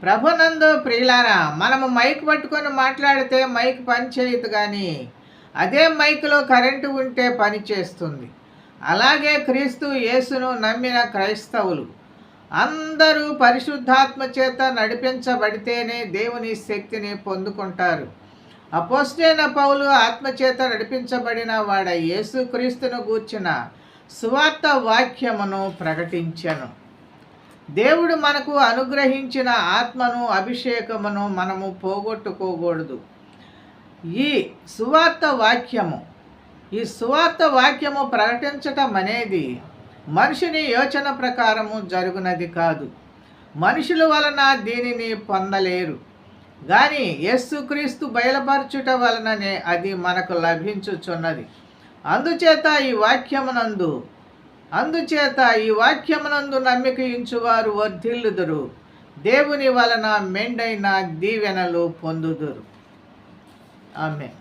ప్రభునందు ప్రియులారా, మనము మైక్ పట్టుకొని మాట్లాడితే మైక్ పని చేయదు, కానీ అదే మైక్లో కరెంటు ఉంటే పని చేస్తుంది. అలాగే క్రీస్తు యేసును నమ్మిన క్రైస్తవులు అందరూ పరిశుద్ధాత్మ చేత నడిపించబడితేనే దేవుని శక్తిని పొందుకుంటారు. అపోస్తలుడైన పౌలు ఆత్మచేత నడిపించబడిన వాడ యేసుక్రీస్తును గూర్చిన సువార్త వాక్యమును ప్రకటించెను. దేవుడు మనకు అనుగ్రహించిన ఆత్మను, అభిషేకమును మనము పోగొట్టుకోకూడదు. ఈ సువార్త వాక్యము ప్రకటించటం అనేది మనుషుని యోచన ప్రకారము జరుగునది కాదు. మనుషుల వలన దీనిని పొందలేరు, కానీ యేసుక్రీస్తు బయలుపరచుట వలననే అది మనకు లభించుచున్నది. అందుచేత ఈ వాక్యమునందు నమ్మిక ఉంచువారు వర్ధిల్లుదురు, దేవుని వలన మెండైన దీవెనలు పొందుదురు. ఆమేన్.